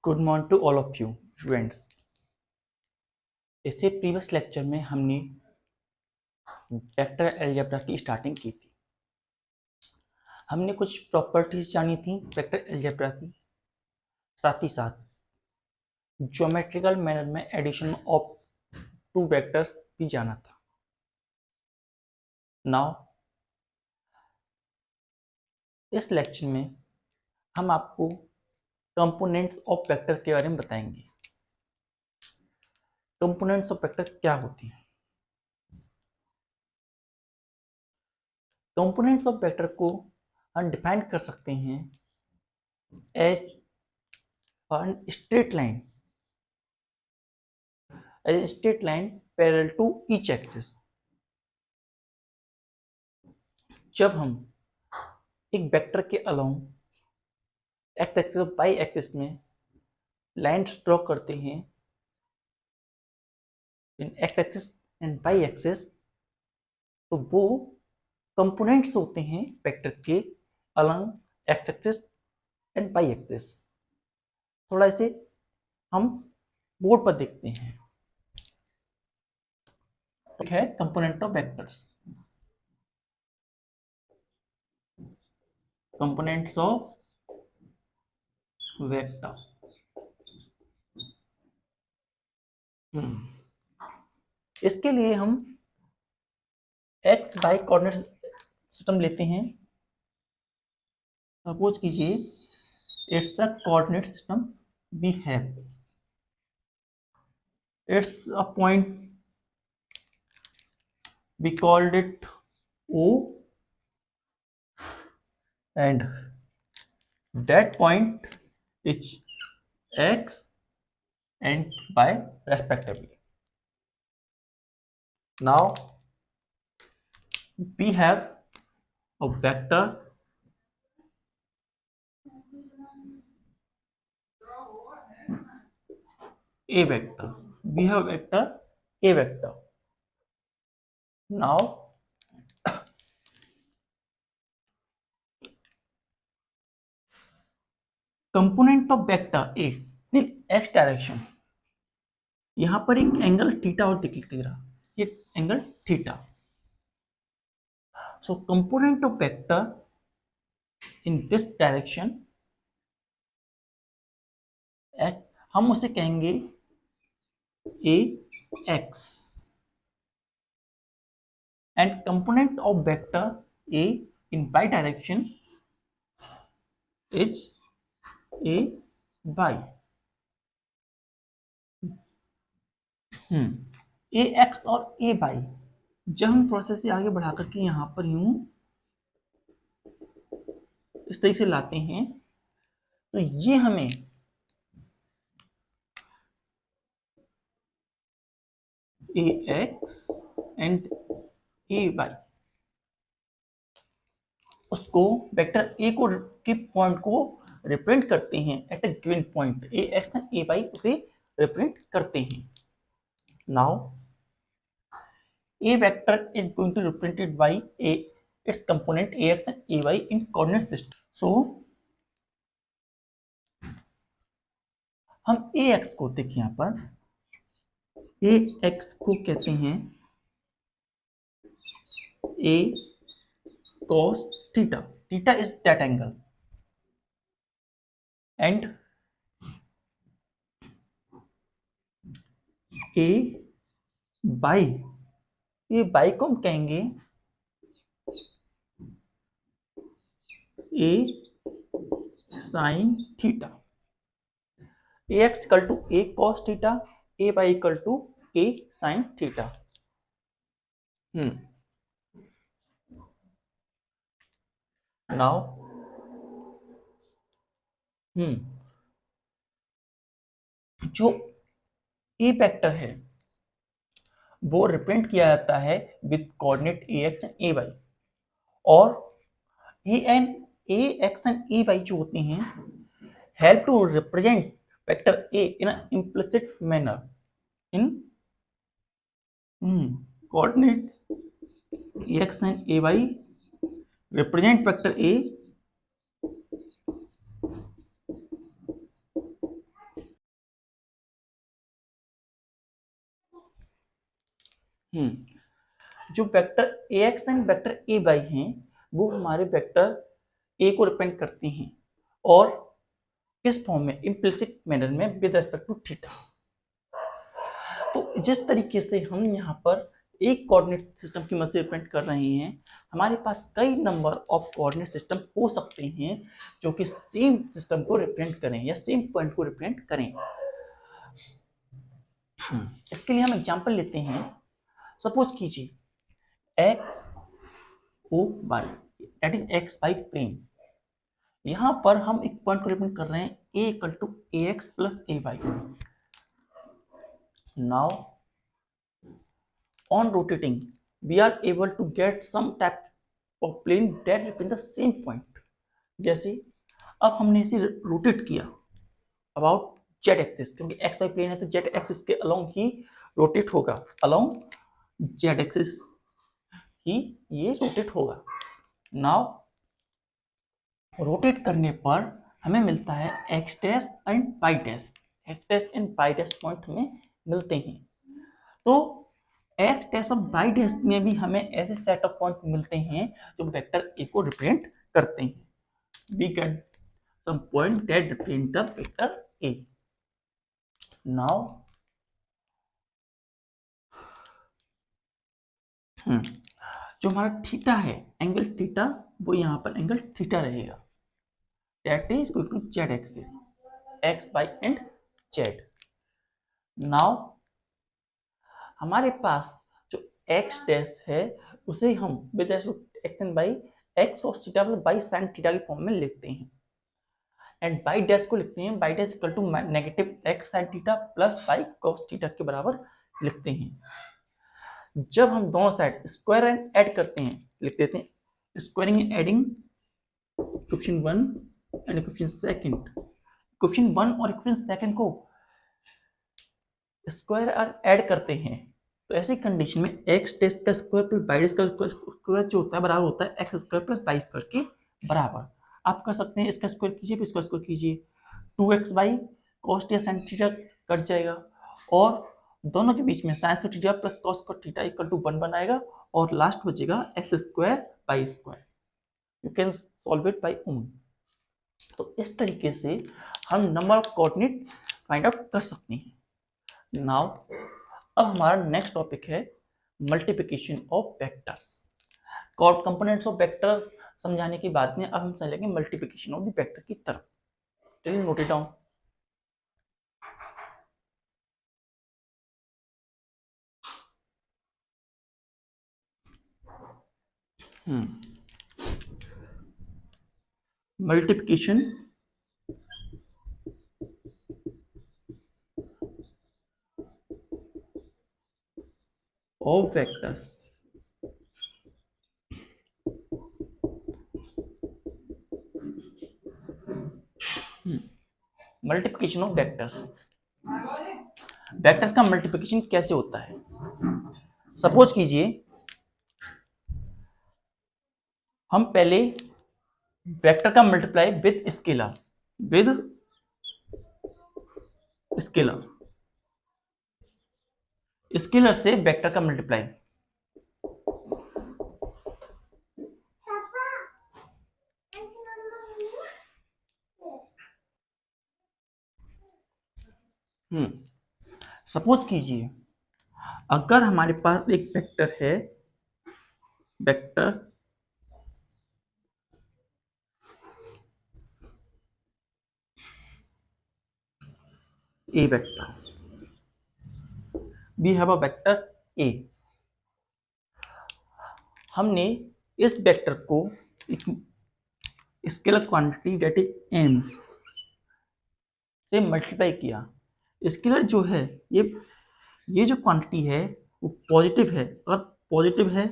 Good morning to all of you students. इससे previous lecture में हमने वेक्टर अलजेब्रा की स्टार्टिंग की थी। हमने कुछ प्रॉपर्टीज जानी थी वेक्टर अलजेब्रा की, साथ ही साथ ज्योमेट्रिकल मैनर में एडिशन ऑफ टू वेक्टर्स भी जाना था। नाउ इस लेक्चर में हम आपको कंपोनेंट्स ऑफ वेक्टर के बारे में बताएंगे। कंपोनेंट्स ऑफ वेक्टर क्या होती हैं? कंपोनेंट्स ऑफ वेक्टर को हम डिफाइन कर सकते हैं as straight line parallel to each axis। जब हम एक वेक्टर के अलोंग एक्स एक्सिस और वाई एक्सिस में लाइन्स ड्रॉ करते हैं in X axis and Y axis, तो वो कंपोनेंट्स होते हैं वेक्टर के along X axis and Y axis. थोड़ा इसे हम बोर्ड पर देखते हैं। है component of vectors, components of vector. इसके लिए हम एक्स वाई कोऑर्डिनेट सिस्टम लेते हैं। सपोज कीजिए it's the coordinate system we have, it's a point we called it O, and that point is x and y respectively. Now we have a vector a vector, we have vector a vector. Now component of vector a in x direction, यहां पर एक angle theta और दिख रहा, ये angle theta. So component of vector in this direction, हम उसे कहेंगे a x, and component of vector a in y direction is a y। a x और a y जब हम प्रोसेस से आगे बढ़ा करके यहाँ पर यूं इस तरीके से लाते हैं, तो ये हमें a x and a y, उसको वेक्टर a को के पॉइंट को रिप्रेजेंट करते हैं at a given point, a x and a y उसे रिप्रेजेंट करते हैं। Now a vector is going to represented by its component ax and ay in coordinate system. So हम ax को देखिए, यहाँ पर ax को कहते हैं a cos theta, theta is that angle, and a y को हम कहेंगे a sin theta। ax equal to a cos theta, ay equal to a sin theta। now जो a वेक्टर है वो रिप्रेजेंट किया जाता है with coordinate ax and ay, और ax एंड ay जो होते हैं help to represent vector a in an implicit manner in coordinate ax and ay represent vector a जो vector A X and vector A Y हैं वो हमारे vector A को represent करती हैं और किस फॉर्म में, इम्प्लिसिट मैनर में विद रिस्पेक्ट टू थीटा। तो जिस तरीके से हम यहाँ पर एक कोऑर्डिनेट सिस्टम की मदद से रिप्रेजेंट कर रहे हैं, हमारे पास कई नंबर ऑफ कोऑर्डिनेट सिस्टम हो सकते हैं जो कि सेम सिस्टम को रिप्रेजेंट करें या सेम पॉइंट को रिप्रेजेंट करें। इसके लिए हम एग्जांपल लेते हैं। सपोज कीजिए X O Y, that is X Y plane. यहाँ पर हम एक पॉइंट को रिप्रेजेंट कर रहे हैं A equal to A X plus A Y. Now on rotating we are able to get some type of plane that represent the same point। जैसे अब हमने इसे रोटेट किया अबाउट जेड एक्सिस, क्योंकि एक्स वाई प्लेन है तो Z axis के along ही rotate होगा, अलोंग जेड एक्सिस ही ये रोटेट होगा। नाउ रोटेट करने पर हमें मिलता है X dash and Y dash, X dash and Y dash point हमें मिलते हैं। तो एक्स डैश और वाई डैश में भी हमें ऐसे सेट ऑफ पॉइंट मिलते हैं जो वेक्टर ए को रिप्रेजेंट करते हैं। We get some point that represent the vector A. Now जो हमारा थीटा है, एंगल थीटा, वो यहाँ पर एंगल थीटा रहेगा, that is equal to Z axis, X Y and Z. Now हमारे पास जो एक्स डैश है उसे हम with X and Y X और theta plus Y sine theta की फॉर्म में लिखते हैं, एंड वाई डैश को लिखते हैं Y dash equal to negative X sine theta plus Y cos theta के बराबर लिखते हैं। जब हम दोनों साइड स्क्वायर एंड ऐड करते हैं, लिख देते हैं squaring and adding equation 1 and equation second. Equation 1 और इक्वेशन सेकंड को स्क्वायर और ऐड करते हैं तो ऐसी कंडीशन में एक्स डैश का स्क्वायर प्लस वाई डैश का स्क्वायर जो होता है बराबर होता है X square plus Y square के बराबर। आप कर सकते हैं इसका स्क्वायर कीजिए फिर इसका स्क्वायर कीजिए, 2x by cos theta sine theta cut जाएगा और दोनों के बीच में sine square theta plus cos square theta equal to 1 बनाएगा और लास्ट बचेगा X square Y square. You can solve it by own. तो इस तरीके से हम number of coordinate find out कर सकते हैं। नाउ अब हमारा नेक्स्ट टॉपिक है multiplication of vectors. Components of vector समझाने के बाद में अब हम चलेंगे मल्टीप्लिकेशन ऑफ द वेक्टर की तरफ। चलिए note it down. Multiplication of vectors. Multiplication of vectors. Vectors का मल्टीप्लिकेशन कैसे होता है? सपोज कीजिए हम पहले वेक्टर का multiply with scalar, with scalar, scalar से वेक्टर का मल्टीप्लाई। सपोज कीजिए अगर हमारे पास एक वेक्टर है, vector A vector, we have a vector A. हमने इस वेक्टर को एक scalar quantity that is M से मल्टीप्लाई किया। स्केलर जो है ये जो क्वांटिटी है वो पॉजिटिव है, अगर पॉजिटिव है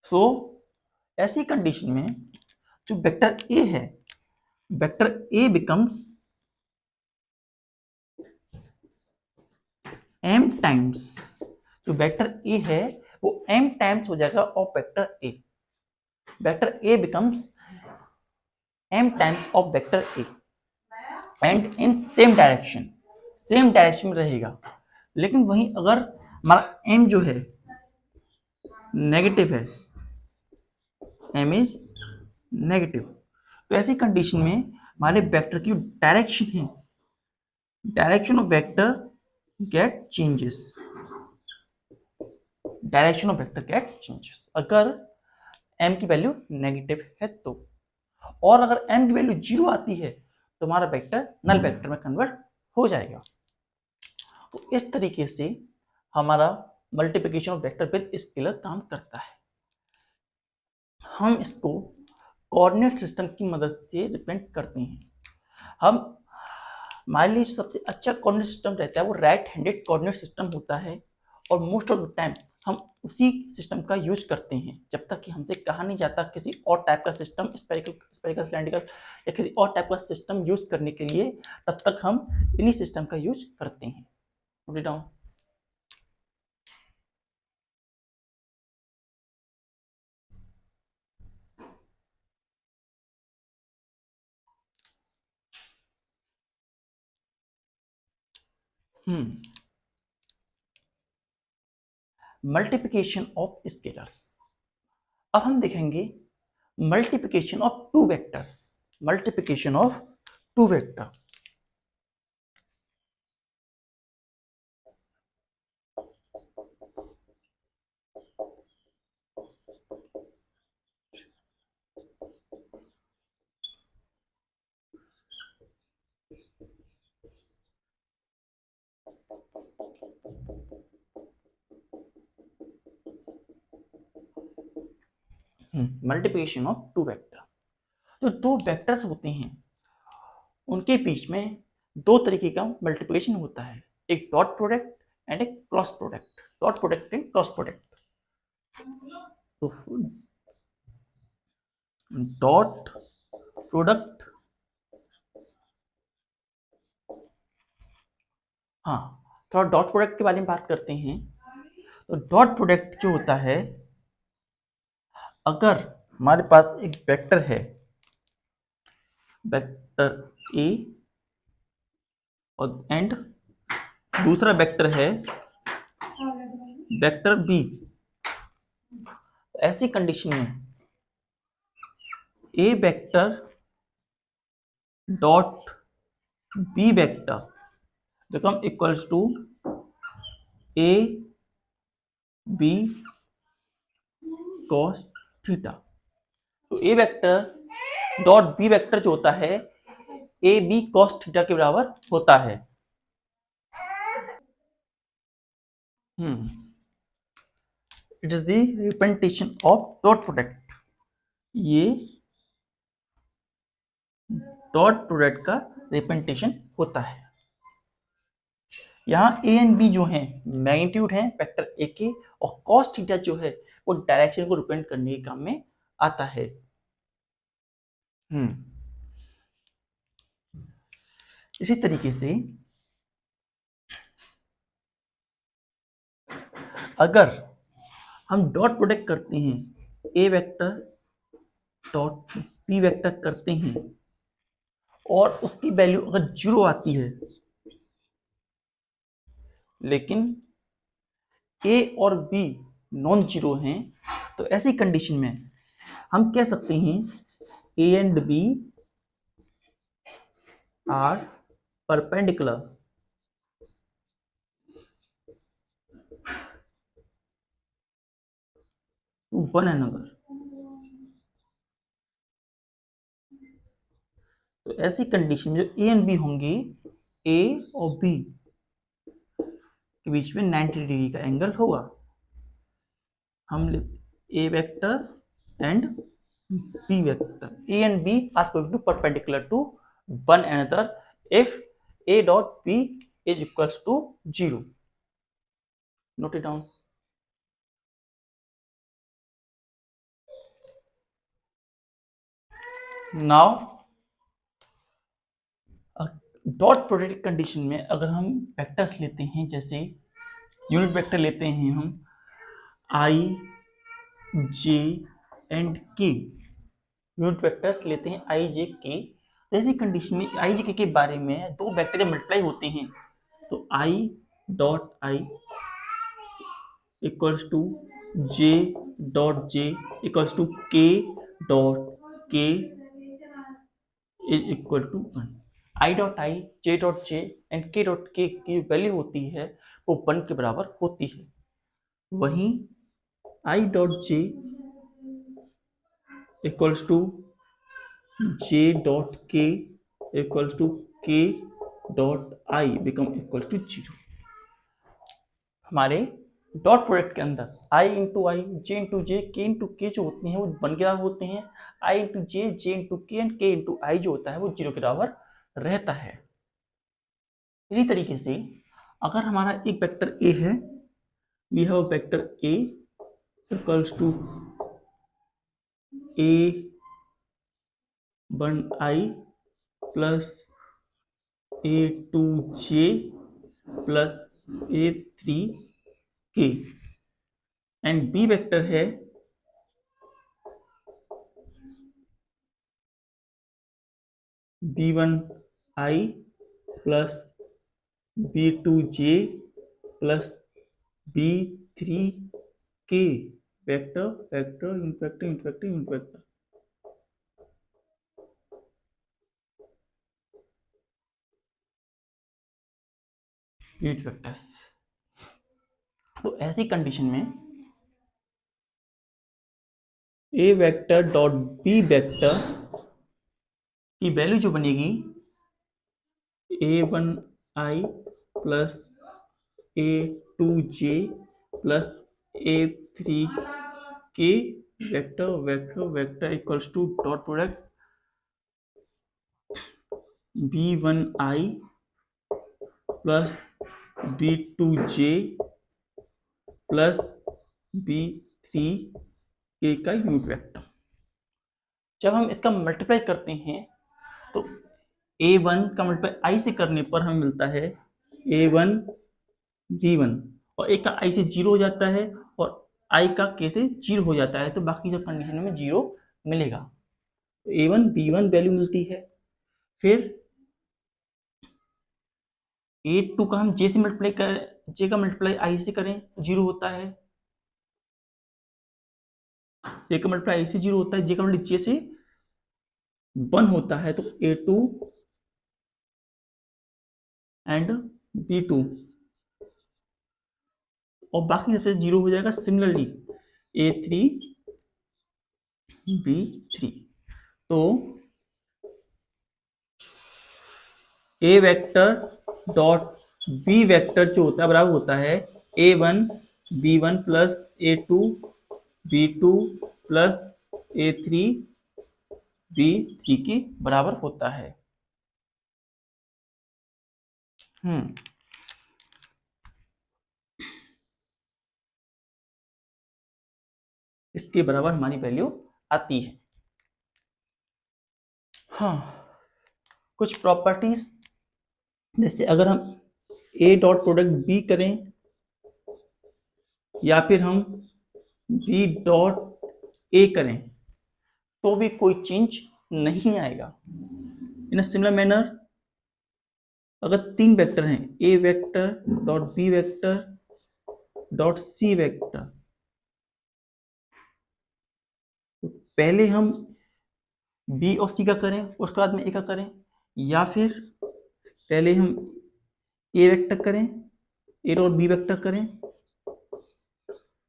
सो ऐसी कंडीशन में जो वेक्टर ए है, वेक्टर ए बिकम्स m टाइम्स, जो वेक्टर ए है वो m टाइम्स हो जाएगा of vector A. Vector A becomes m times of vector A and in same direction, same direction में रहेगा। लेकिन वहीं अगर हमारा m जो है नेगेटिव है, m इज नेगेटिव, तो ऐसी कंडीशन में हमारे वेक्टर की डायरेक्शन है, direction of vector get changes, direction of vector get changes अगर m की वैल्यू नेगेटिव है तो। और अगर m की वैल्यू 0 आती है तो हमारा वेक्टर नल वेक्टर में कन्वर्ट हो जाएगा। तो इस तरीके से हमारा multiplication of vector with scalar काम करता है। हम इसको कोऑर्डिनेट सिस्टम की मदद से रिप्रेजेंट करते हैं। हम हमारे लिए सबसे अच्छा कोऑर्डिनेट सिस्टम रहता है वो राइट हैंडेड कोऑर्डिनेट सिस्टम होता है, और मोस्ट ऑफ द टाइम हम उसी सिस्टम का यूज करते हैं जब तक कि हमसे कहा नहीं जाता किसी और टाइप का सिस्टम, स्फेरिकल सिलेंड्रिकल या किसी और टाइप का सिस्टम यूज करने के लिए, तब तक हम इन्हीं सिस्टम का यूज करते हैं। Note it down. Multiplication of scalars. अब हम देखेंगे multiplication of two vectors, multiplication of two vector. Multiplication of two vector, जो दो वेक्टर्स होते हैं उनके बीच में दो तरीके का मल्टीप्लिकेशन होता है, एक डॉट प्रोडक्ट एंड एक cross product, dot product and cross product. तो डॉट प्रोडक्ट, हाँ थोड़ा डॉट प्रोडक्ट के बारे में बात करते हैं। तो डॉट प्रोडक्ट जो होता है, अगर हमारे पास एक वेक्टर है, वेक्टर ए और एंड दूसरा वेक्टर है वेक्टर बी, ऐसी कंडीशन में A vector dot B vector become equals to A B cos theta. तो A vector dot B vector जो होता है ए बी cos थीटा के बराबर होता है। It is the representation of dot product. ये डॉट प्रोडक्ट का रिप्रेजेंटेशन होता है। यहाँ ए एंड बी जो हैं मैग्नीट्यूड हैं वेक्टर ए के, और cos थीटा जो है वो डायरेक्शन को रिप्रेजेंट करने के काम में आता है। इसी तरीके से अगर हम डॉट प्रोडक्ट करते हैं, ए वेक्टर डॉट बी वेक्टर करते हैं और उसकी वैल्यू अगर 0 आती है, लेकिन ए और बी नॉन जीरो हैं, तो ऐसी कंडीशन में हम कह सकते हैं A and B are perpendicular to one another. तो ऐसी कंडीशन में जो ए एंड बी होंगे, ए और बी के बीच में 90 डिग्री का एंगल होगा। हम A vector and B vector, A and B are going to perpendicular to one another if A dot B is equals to 0। Note it down. Now dot product condition में अगर हम vectors लेते हैं, जैसे unit vector लेते हैं हम आई जे and के, यूनिट वेक्टर्स लेते हैं आई जे के, तो ऐसी कंडीशन में आई जे के बारे में दो वेक्टर मल्टीप्लाई होते हैं, तो I dot I equals to J dot J equals to K dot K is equal to 1। I dot I, J dot J and K dot K की वैल्यू होती है वो 1 के बराबर होती है। वहीं I dot J equals to J dot K equals to K dot I become equal to 0। हमारे डॉट प्रोडक्ट के अंदर आई इंटू आई, जे इंटू जे, के इंटू के जो होते हैं वो बन गया होते हैं आई इंटू जे इंटू के एंड के इंटू आई जो होता है वो 0 के बराबर रहता है। इसी तरीके से अगर हमारा एक वेक्टर ए है, we have vector A equals to A 1 I plus A 2 J plus A 3 K and B vector है b1 आई प्लस b2 जे प्लस b3 के vector vector unit vector unit vector unit vector. Unit vectors. तो ऐसी condition में A vector dot B vector की value जो बनेगी a1 आई plus a2 जे plus a3 के vector vector vector equals to dot product b1 I plus b2 J plus b3 के का unit vector. जब हम इसका मल्टीप्लाई करते हैं तो a1 का मल्टीप्लाई i से करने पर हमें मिलता है a1 b1 और एक का i से 0 हो जाता है और i का k से 0 हो जाता है, तो बाकी सब कंडीशन में 0 मिलेगा। तो a1 b1 वैल्यू मिलती है। फिर a2 का हम j से मल्टीप्लाई करें, j का मल्टीप्लाई i से करें 0 होता है, j का मल्टीप्लाई i से 0 होता है, j का मल्टीप्लाई j से 1 होता है, तो a2 एंड b2 और बाकी सबसे 0 हो जाएगा। Similarly a3 b3। तो a vector dot b vector जो होता है बराबर होता है a1 b1 plus a2 b2 plus a3 b3 के बराबर होता है। इसके बराबर हमारी वैल्यू आती है। हाँ, कुछ प्रॉपर्टीज जैसे अगर हम a डॉट प्रोडक्ट b करें या फिर हम b डॉट a करें तो भी कोई चेंज नहीं आएगा। इन सिमिलर मैनर अगर 3 वेक्टर हैं a vector dot b vector dot c vector, तो पहले हम b और c का करें उसके बाद में a का करें, या फिर पहले हम a वेक्टर करें a डॉट b वेक्टर करें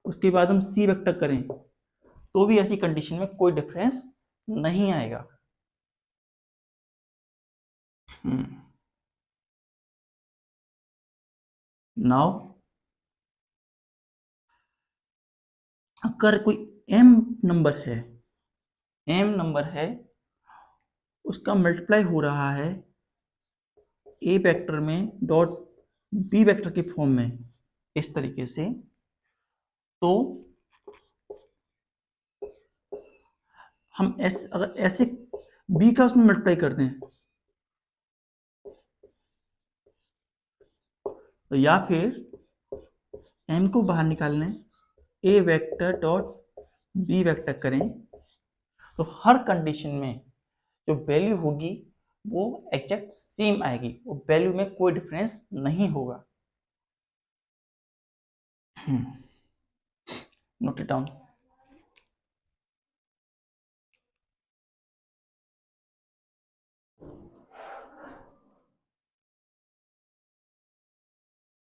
उसके बाद हम c वेक्टर करें, तो भी ऐसी कंडीशन में कोई डिफरेंस नहीं आएगा। नाउ अगर कोई m नंबर है उसका मल्टीप्लाई हो रहा है a वेक्टर में डॉट b वेक्टर के फॉर्म में इस तरीके से, तो हम अगर ऐसे b का उसमें मल्टीप्लाई करते हैं तो या फिर m को बाहर निकालने a vector dot b vector करें तो हर कंडीशन में जो वैल्यू होगी वो एग्जैक्ट सेम आएगी, वो वैल्यू में कोई डिफरेंस नहीं होगा। Note it down.